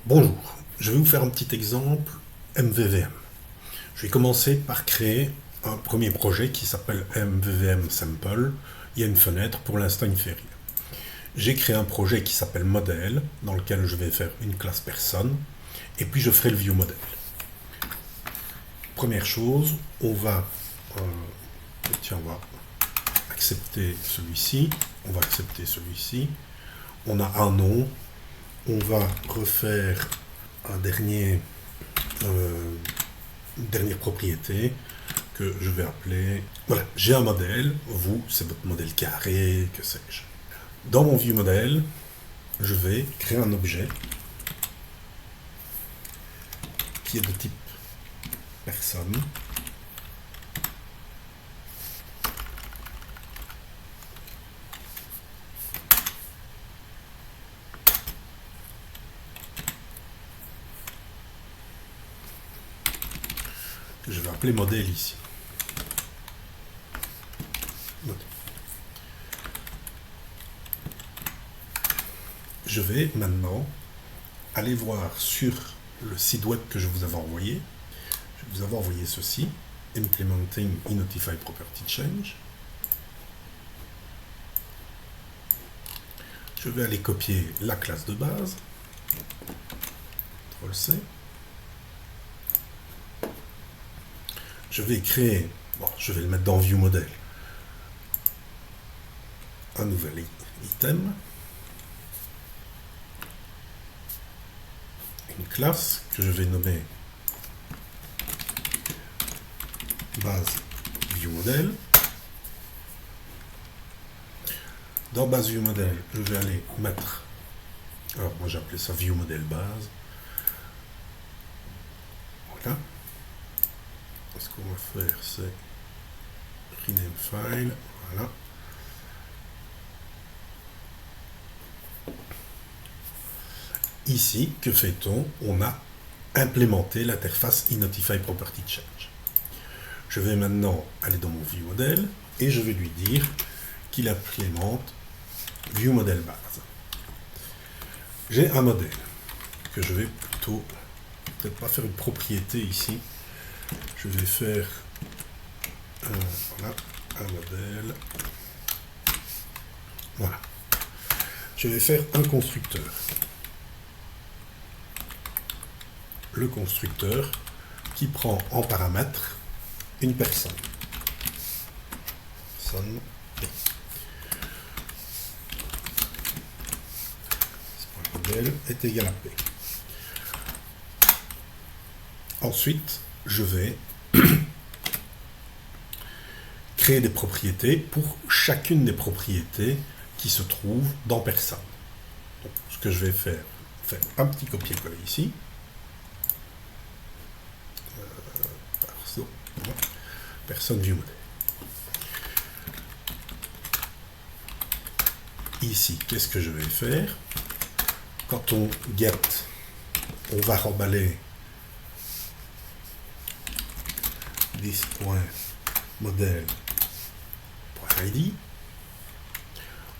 Bonjour, je vais vous faire un petit exemple MVVM. Je vais commencer par créer un premier projet qui s'appelle MVVM Sample. Il y a une fenêtre, pour l'instant il ne fait rien. J'ai créé un projet qui s'appelle Model, dans lequel je vais faire une classe personne, et puis je ferai le view model. Première chose, on va accepter celui-ci, on va accepter celui-ci, on a un nom, on va refaire une dernière propriété que je vais appeler. Voilà, j'ai un modèle, vous, c'est votre modèle carré, que sais-je. Dans mon view modèle, je vais créer un objet qui est de type personne. Que je vais appeler modèle ici. Je vais maintenant aller voir sur le site web que je vous avais envoyé. Je vous avais envoyé ceci, Implementing Inotify Property Change. Je vais aller copier la classe de base. Ctrl+C. Je vais créer, je vais le mettre dans View Model, un nouvel item. Une classe que je vais nommer base view model. Dans base view model, je vais aller mettre, alors moi j'ai appelé ça view model base. Voilà. Ce qu'on va faire, c'est rename file. Voilà. Ici, que fait-on? On a implémenté l'interface Inotify Property Change. Je vais maintenant aller dans mon view model et je vais lui dire qu'il implémente view model base. J'ai un modèle que je vais plutôt peut-être pas faire une propriété ici. Je vais faire un modèle. Voilà. Je vais faire un constructeur. Le constructeur qui prend en paramètre une personne. Personne P. Ce modèle est égal à P. Ensuite, je vais créer des propriétés pour chacune des propriétés qui se trouvent dans personne. Donc, ce que je vais faire un petit copier-coller ici. Personne view model. Ici, qu'est-ce que je vais faire? Quand on get, on va remballer this.model.id.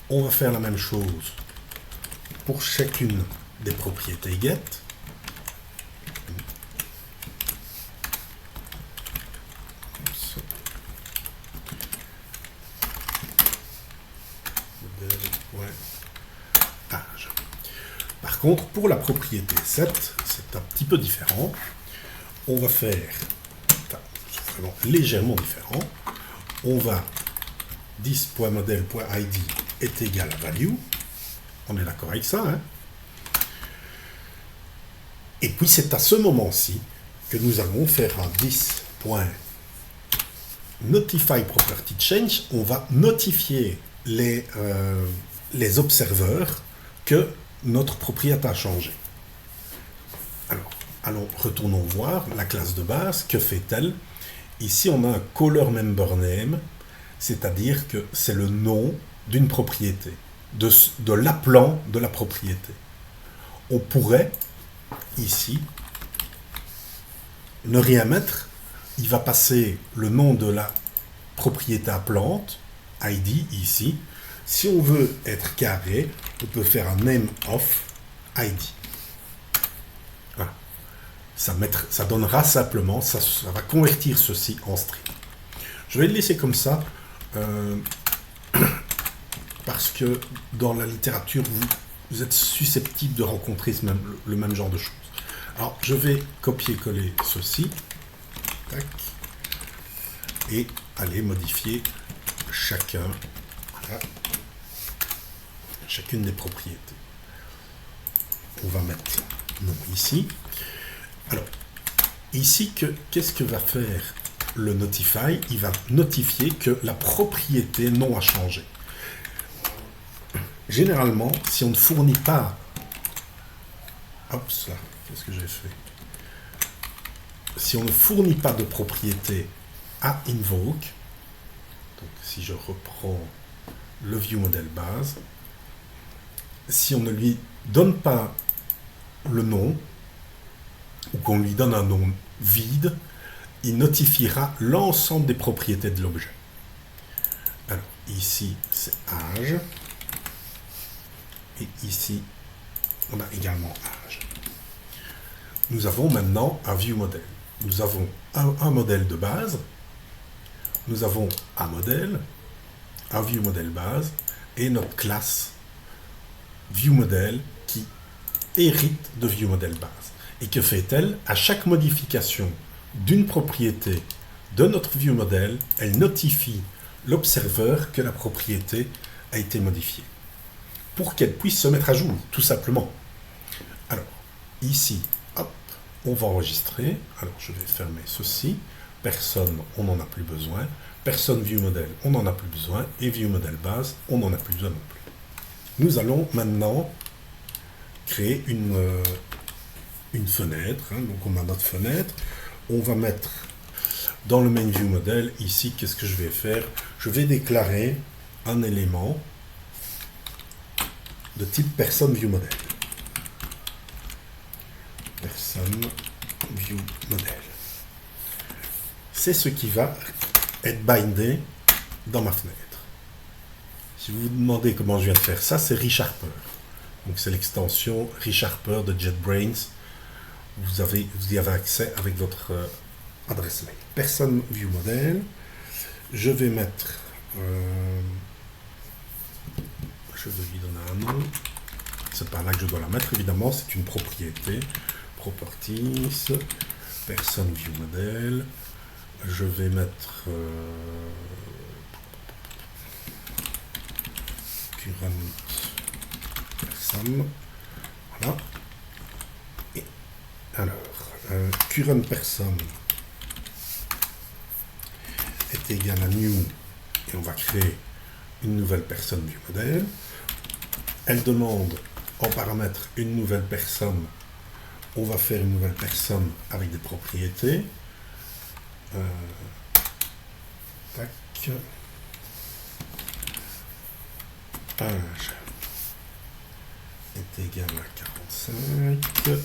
On va faire la même chose pour chacune des propriétés get. Âge. Par contre, pour la propriété set, c'est un petit peu différent. On va faire, c'est vraiment légèrement différent. On va this.model.id est égal à value. On est d'accord avec ça, hein? Et puis c'est à ce moment-ci que nous allons faire un this.notify property change. On va notifier les observeurs que notre propriété a changé. Alors, retournons voir la classe de base. Que fait-elle? Ici, on a un caller member name, c'est-à-dire que c'est le nom d'une propriété, de l'appelant de la propriété. On pourrait, ici, ne rien mettre. Il va passer le nom de la propriété appelante, ID, ici. Si on veut être carré, on peut faire un name of ID. ça donnera simplement, ça va convertir ceci en string. Je vais le laisser comme ça, parce que dans la littérature, vous êtes susceptible de rencontrer le même genre de choses. Alors, je vais copier-coller ceci, tac, et aller modifier chacune des propriétés. On va mettre nom ici. Alors, ici, qu'est-ce que va faire le notify? Il va notifier que la propriété nom a changé. Généralement, si on ne fournit pas... Hop, là, qu'est-ce que j'ai fait? Si on ne fournit pas de propriété à invoke, donc si je reprends le viewModel base, si on ne lui donne pas le nom, ou qu'on lui donne un nom vide, il notifiera l'ensemble des propriétés de l'objet. Alors, ici, c'est âge. Et ici, on a également âge. Nous avons maintenant un viewModel. Nous avons un modèle de base, nous avons un modèle, un viewModel base, et notre classe viewModel qui hérite de viewModel base. Et que fait-elle? À chaque modification d'une propriété de notre viewModel, elle notifie l'observeur que la propriété a été modifiée, pour qu'elle puisse se mettre à jour, tout simplement. Alors, ici, hop, on va enregistrer. Alors, je vais fermer ceci. Personne, on n'en a plus besoin. Personne viewModel, on n'en a plus besoin. Et viewModel base, on n'en a plus besoin non plus. Nous allons maintenant créer une fenêtre. Donc, on a notre fenêtre. On va mettre dans le main viewModel, ici, qu'est-ce que je vais faire? Je vais déclarer un élément de type personne viewModel. Personne viewModel. C'est ce qui va être bindé dans ma fenêtre. Si vous vous demandez comment je viens de faire ça, c'est ReSharper. Donc c'est l'extension ReSharper de JetBrains. Vous y avez accès avec votre adresse mail. Personne viewModel. Je vais mettre... je vais lui donner un nom. C'est pas là que je dois la mettre, évidemment, c'est une propriété. Properties, personne viewModel. Je vais mettre current person. Voilà. Et alors, current person est égal à new, et on va créer une nouvelle personne viewModel. Elle demande en paramètre une nouvelle personne. On va faire une nouvelle personne avec des propriétés. Tac. Âge est égal à 45.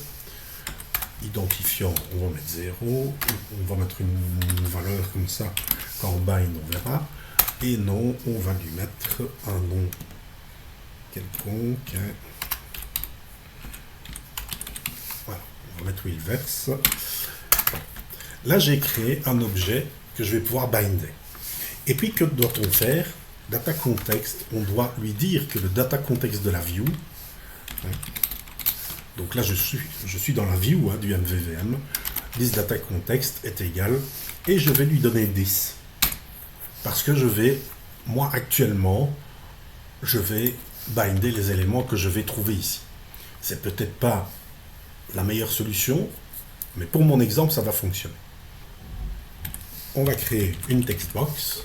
Identifiant, on va mettre 0. On va mettre une valeur comme ça. Quand on bind, on verra. Et non, on va lui mettre un nom quelconque. Voilà, on va mettre où il verse. Là, j'ai créé un objet que je vais pouvoir binder. Et puis, que doit-on faire? Data context, on doit lui dire que le data context de la view, donc là, je suis dans la view du MVVM, this data context est égal, et je vais lui donner 10. Parce que moi, actuellement, je vais binder les éléments que je vais trouver ici. C'est peut-être pas la meilleure solution, mais pour mon exemple, ça va fonctionner. On va créer une textbox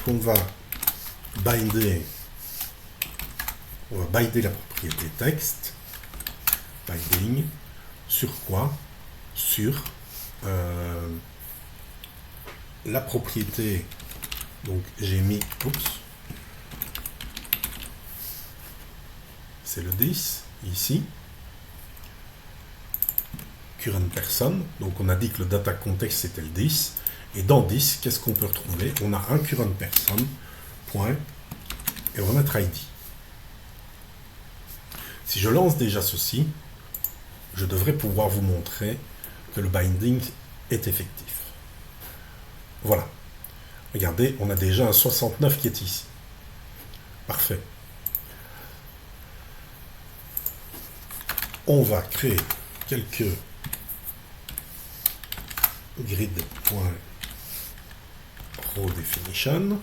qu'on va binder. On va binder la propriété texte. Binding. Sur quoi? Sur la propriété. Donc j'ai mis, c'est le 10 ici. Current person, donc on a dit que le data context c'était le 10, et dans 10, qu'est-ce qu'on peut retrouver? On a un current person, point, et on va mettre ID. Si je lance déjà ceci, je devrais pouvoir vous montrer que le binding est effectif. Voilà. Regardez, on a déjà un 69 qui est ici. Parfait. On va créer quelques grid.rowDefinition.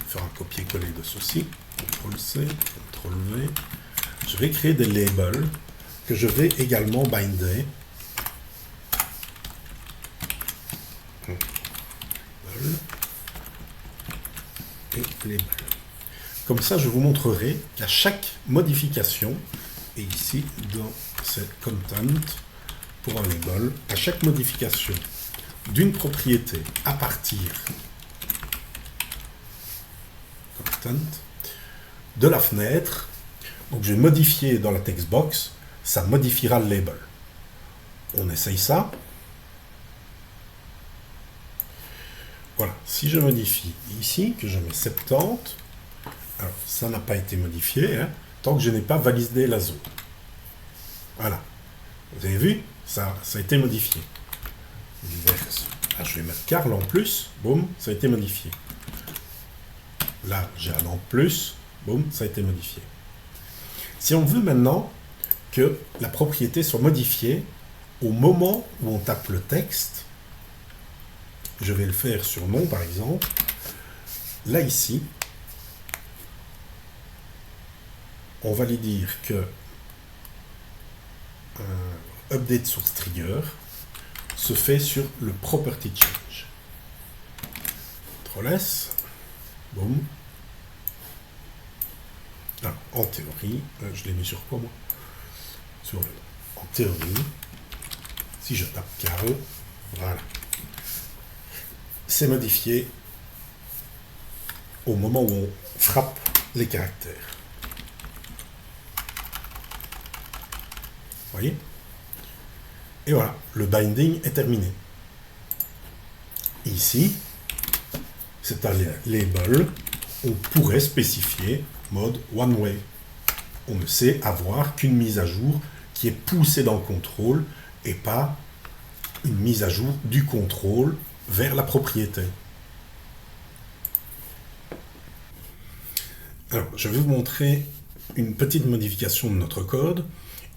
Faire un copier-coller de ceci, CTRL-C, CTRL-V. Je vais créer des labels que je vais également binder. Et label. Comme ça, je vous montrerai qu'à chaque modification, et ici dans cette content, pour un label, à chaque modification d'une propriété à partir de la fenêtre, donc je vais modifier dans la textbox, ça modifiera le label. On essaye ça. Voilà, si je modifie ici, que je mets 70, alors ça n'a pas été modifié, hein, tant que je n'ai pas validé la zone. Voilà, vous avez vu, ça a été modifié. Ah, je vais mettre Carl en plus, boum, ça a été modifié. Là, j'ai un en plus, boum, ça a été modifié. Si on veut maintenant que la propriété soit modifiée au moment où on tape le texte, je vais le faire sur nom par exemple, là ici, on va lui dire que update source trigger se fait sur le property change. CTRL-S, boum. Alors, en théorie, je l'ai mis sur quoi moi? Sur le. En théorie, si je tape Carl, voilà. C'est modifié au moment où on frappe les caractères. Vous voyez? Et voilà, le binding est terminé. Ici, c'est un label, on pourrait spécifier mode one way. On ne sait avoir qu'une mise à jour qui est poussée dans le contrôle et pas une mise à jour du contrôle vers la propriété. Alors, je vais vous montrer une petite modification de notre code.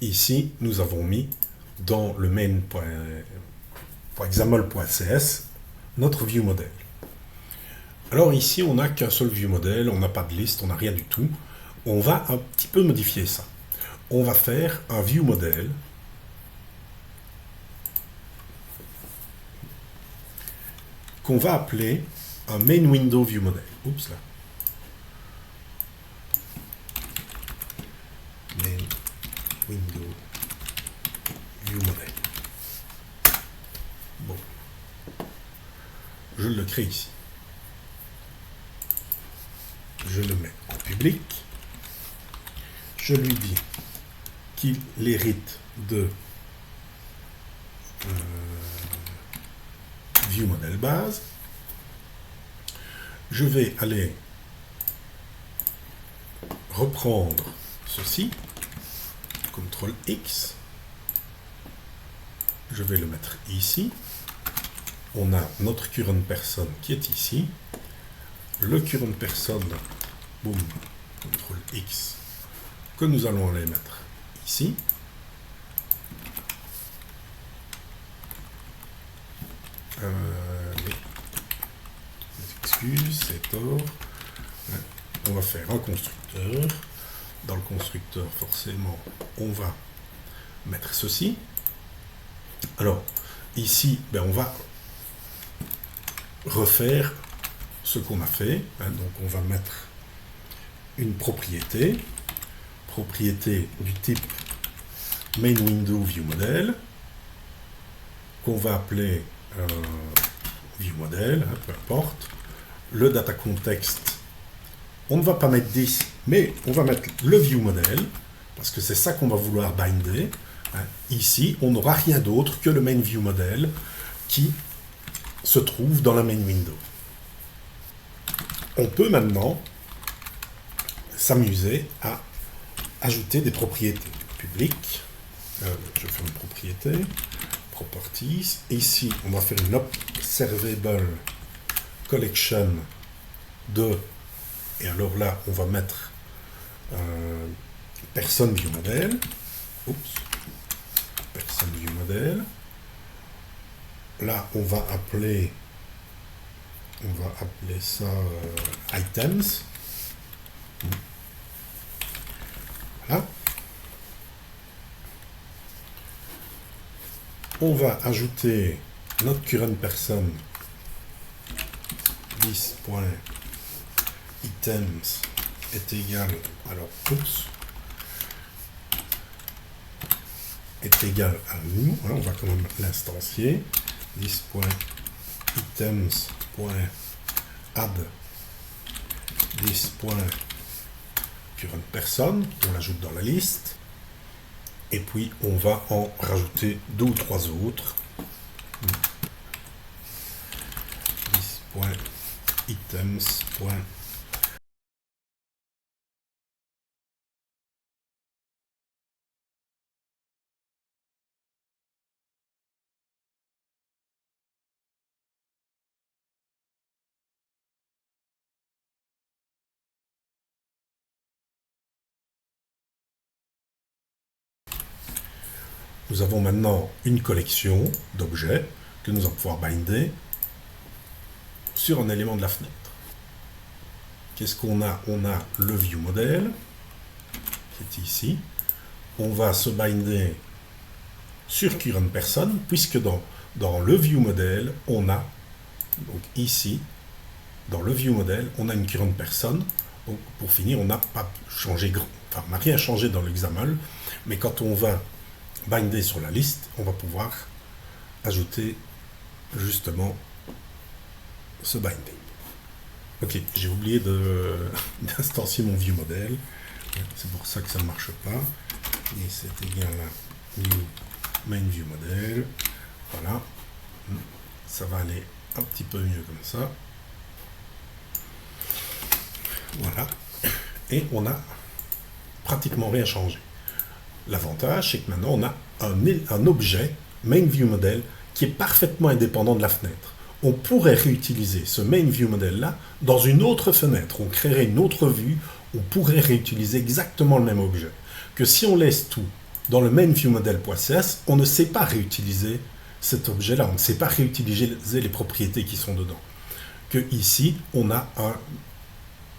Ici, nous avons mis dans le main.xaml.cs notre viewModel. Alors ici, on n'a qu'un seul viewModel, on n'a pas de liste, on n'a rien du tout. On va un petit peu modifier ça. On va faire un viewModel qu'on va appeler un main window viewModel. Oups là. Main window viewModel. Bon. Je le crée ici. Je le mets en public. Je lui dis qu'il hérite de viewModel base. Je vais aller reprendre ceci. CTRL X. Je vais le mettre ici. On a notre current person qui est ici. Le current person, boum, CTRL X, que nous allons aller mettre ici. Excuse, c'est tort. On va faire un constructeur. Dans le constructeur, forcément, on va mettre ceci. Alors, ici, ben, on va refaire ce qu'on a fait. Hein, donc, on va mettre une propriété du type main window view model, qu'on va appeler view model, hein, peu importe. Le data context, on ne va pas mettre 10, mais on va mettre le view model, parce que c'est ça qu'on va vouloir binder. Hein. Ici, on n'aura rien d'autre que le main view model qui se trouve dans la main window. On peut maintenant s'amuser à ajouter des propriétés publiques. Je fais une propriété, properties. Ici, on va faire une observable collection de, et alors là, on va mettre person view model. Oups, person view model. Là, on va appeler ça items. Voilà. On va ajouter notre current person this.items est égal, alors oups, est égal à nous, hein, on va quand même l'instancier, this.items.add this.current person, on l'ajoute dans la liste, et puis on va en rajouter 2 ou 3 autres. This.items. Nous avons maintenant une collection d'objets que nous allons pouvoir binder sur un élément de la fenêtre. Qu'est-ce qu'on a? On a le view model qui est ici. On va se binder sur current person, puisque dans le view model, on a, donc ici, dans le view model, on a une current person. Donc pour finir, on n'a pas changé on n'a rien changé dans l'examen, mais quand on va binder sur la liste, on va pouvoir ajouter justement ce binding. Ok, j'ai oublié d'instancier mon view model. C'est pour ça que ça ne marche pas. Et c'est égal à new main view model. Voilà. Ça va aller un petit peu mieux comme ça. Voilà. Et on a pratiquement rien changé. L'avantage, c'est que maintenant, on a un objet, main view model, qui est parfaitement indépendant de la fenêtre. On pourrait réutiliser ce main view model-là dans une autre fenêtre. On créerait une autre vue, on pourrait réutiliser exactement le même objet. Que si on laisse tout dans le main view model.cs, on ne sait pas réutiliser cet objet-là, on ne sait pas réutiliser les propriétés qui sont dedans. Que ici, on a un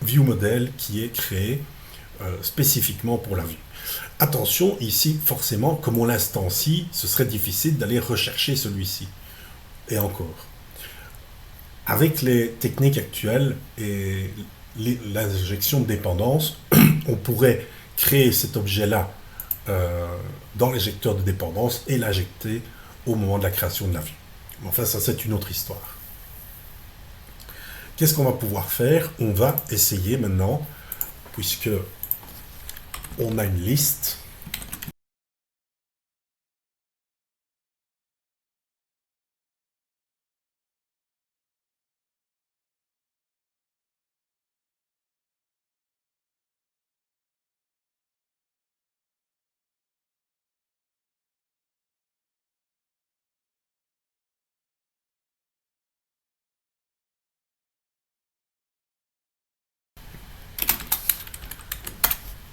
view model qui est créé spécifiquement pour la vue. Attention, ici, forcément, comme on l'instancie, ce serait difficile d'aller rechercher celui-ci. Et encore. Avec les techniques actuelles et l'injection de dépendance, on pourrait créer cet objet-là dans l'éjecteur de dépendance et l'injecter au moment de la création de la vue. Enfin, ça, c'est une autre histoire. Qu'est-ce qu'on va pouvoir faire? On va essayer maintenant, puisque on a une liste.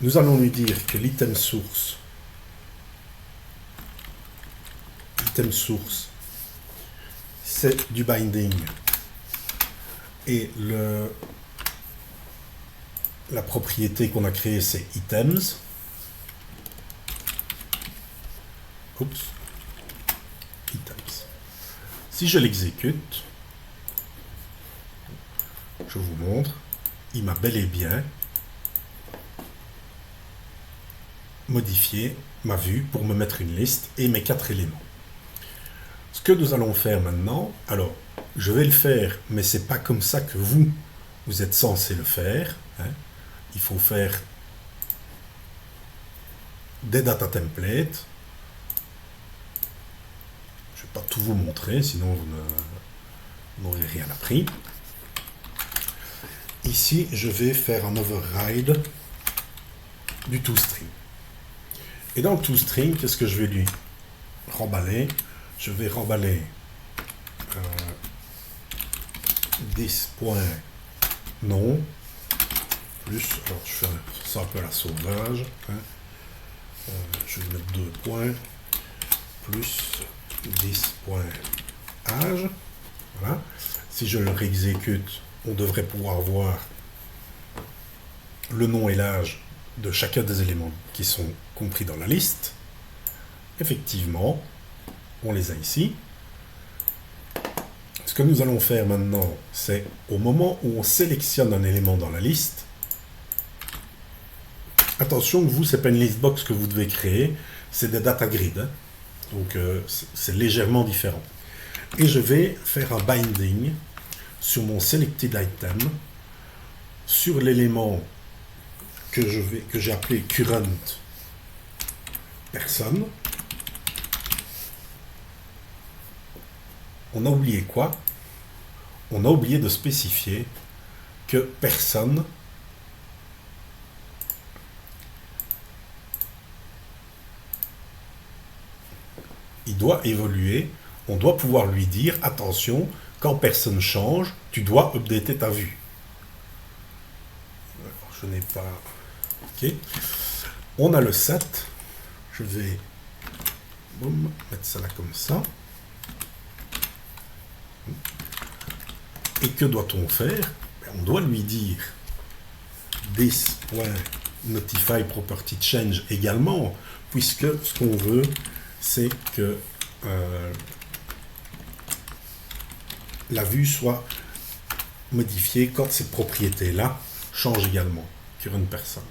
Nous allons lui dire que l'item source, c'est du binding et la propriété qu'on a créée, c'est items. Oups. Items. Si je l'exécute, je vous montre, il m'a bel et bien modifié ma vue pour me mettre une liste et mes 4 éléments. Ce que nous allons faire maintenant, alors, je vais le faire, mais c'est pas comme ça que vous êtes censé le faire. Hein. Il faut faire des data templates. Je ne vais pas tout vous montrer, sinon vous n'aurez rien appris. Ici, je vais faire un override du toString. Et dans le toString, qu'est-ce que je vais lui remballer? Je vais remballer this.nom plus, alors je fais ça un peu à la sauvage, hein, je vais mettre 2 points plus this.age. Voilà. Si je le réexécute, on devrait pouvoir voir le nom et l'âge de chacun des éléments qui sont compris dans la liste. Effectivement, on les a ici. Ce que nous allons faire maintenant, c'est au moment où on sélectionne un élément dans la liste, attention, vous, c'est pas une listbox que vous devez créer, c'est des data grids. Hein. Donc, c'est légèrement différent. Et je vais faire un binding sur mon selected item sur l'élément que j'ai appelé current person. On a oublié quoi? On a oublié de spécifier que personne il doit évoluer. On doit pouvoir lui dire attention, quand personne change, tu dois updater ta vue. Alors, je n'ai pas. Ok. On a le set. Je vais boum, mettre ça là comme ça. Et que doit-on faire? On doit lui dire this.notifyPropertyChange également, puisque ce qu'on veut, c'est que la vue soit modifiée quand cette propriété-là change également, sur une personne.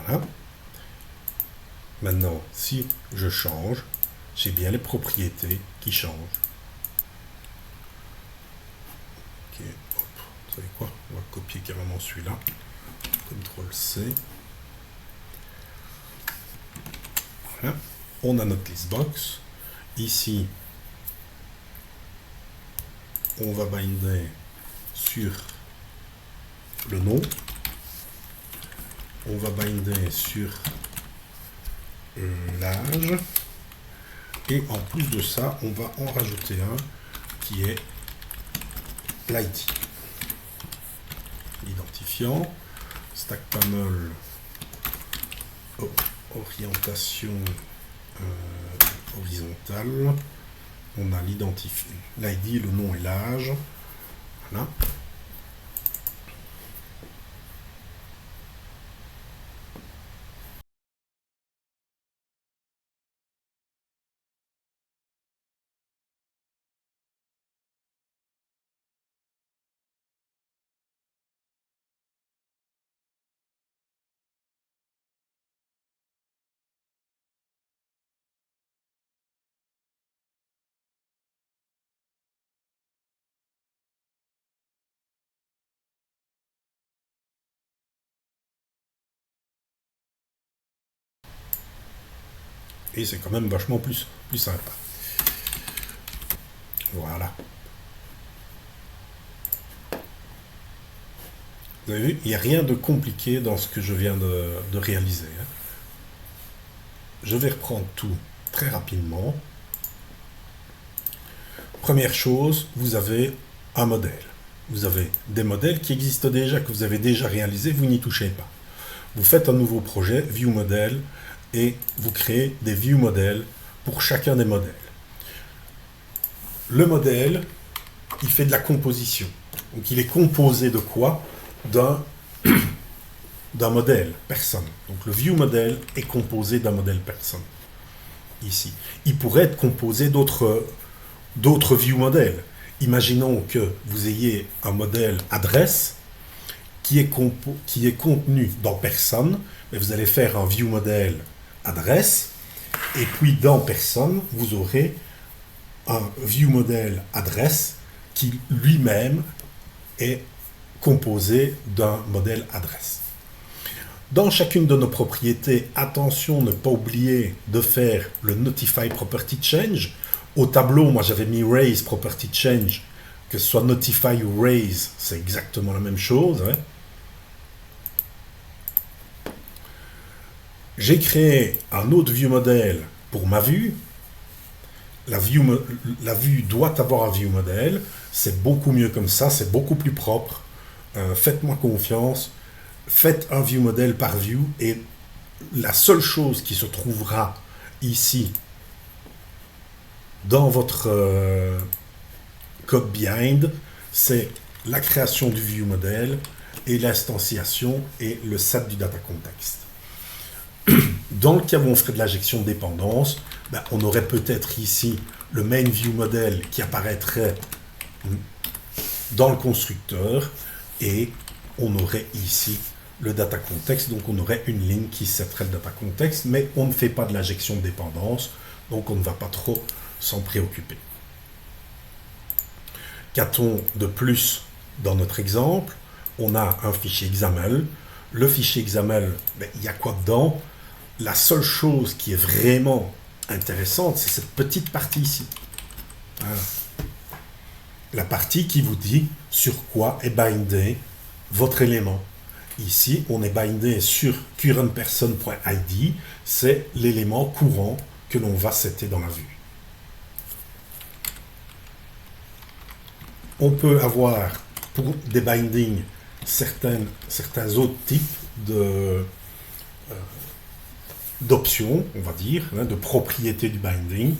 Voilà. Maintenant, si je change, j'ai bien les propriétés qui changent. Ok, hop, vous savez quoi? On va copier carrément celui-là. CTRL-C. Voilà. On a notre listbox. Ici, on va binder sur le nom. On va binder sur l'âge. Et en plus de ça, on va en rajouter un qui est l'ID. L'identifiant, stack panel, orientation horizontale. On a l'ID, le nom et l'âge. Voilà. Et c'est quand même vachement plus sympa. Voilà. Vous avez vu, il n'y a rien de compliqué dans ce que je viens de réaliser. Hein. Je vais reprendre tout très rapidement. Première chose, vous avez un modèle. Vous avez des modèles qui existent déjà, que vous avez déjà réalisés, vous n'y touchez pas. Vous faites un nouveau projet, View Model, et vous créez des view modèles pour chacun des modèles. Le modèle, il fait de la composition. Donc il est composé de quoi? D'un d'un modèle, personne. Donc le view model est composé d'un modèle personne, ici. Il pourrait être composé d'autres view modèles. Imaginons que vous ayez un modèle adresse qui est contenu dans personne, mais vous allez faire un view model adresse, et puis dans personne, vous aurez un view model adresse qui lui-même est composé d'un modèle adresse. Dans chacune de nos propriétés, attention, ne pas oublier de faire le Notify Property Change. Au tableau, moi j'avais mis Raise Property Change, que ce soit Notify ou Raise, c'est exactement la même chose. Hein. J'ai créé un autre view model pour ma vue. La vue doit avoir un view model. C'est beaucoup mieux comme ça, c'est beaucoup plus propre. Faites-moi confiance. Faites un view model par view et la seule chose qui se trouvera ici dans votre code behind, c'est la création du view model et l'instanciation et le set du data context. Dans le cas où on ferait de l'injection de dépendance, ben, on aurait peut-être ici le main view model qui apparaîtrait dans le constructeur et on aurait ici le data context, donc on aurait une ligne qui setterait le data context, mais on ne fait pas de l'injection de dépendance, donc on ne va pas trop s'en préoccuper. Qu'a-t-on de plus dans notre exemple? On a un fichier XAML. Le fichier XAML, ben, il y a quoi dedans? La seule chose qui est vraiment intéressante, c'est cette petite partie ici. Voilà. La partie qui vous dit sur quoi est bindé votre élément. Ici, on est bindé sur currentperson.id, c'est l'élément courant que l'on va setter dans la vue. On peut avoir, pour des bindings, certains autres types d'options, on va dire, hein, de propriétés du binding.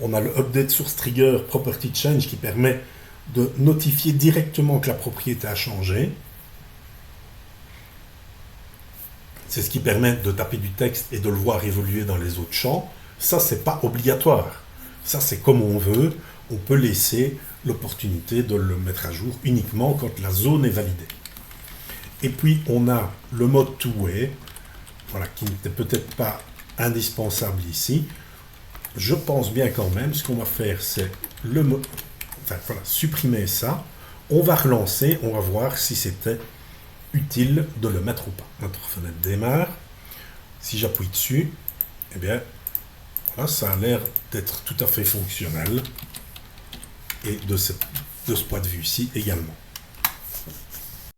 On a le Update Source Trigger Property Change qui permet de notifier directement que la propriété a changé. C'est ce qui permet de taper du texte et de le voir évoluer dans les autres champs. Ça, c'est pas obligatoire. Ça, c'est comme on veut. On peut laisser l'opportunité de le mettre à jour uniquement quand la zone est validée. Et puis, on a le mode two-way, voilà, qui n'était peut-être pas indispensable ici. Je pense bien quand même, ce qu'on va faire, c'est supprimer ça. On va relancer, on va voir si c'était utile de le mettre ou pas. Notre fenêtre démarre. Si j'appuie dessus, eh bien, voilà, ça a l'air d'être tout à fait fonctionnel. Et de ce point de vue-ci également.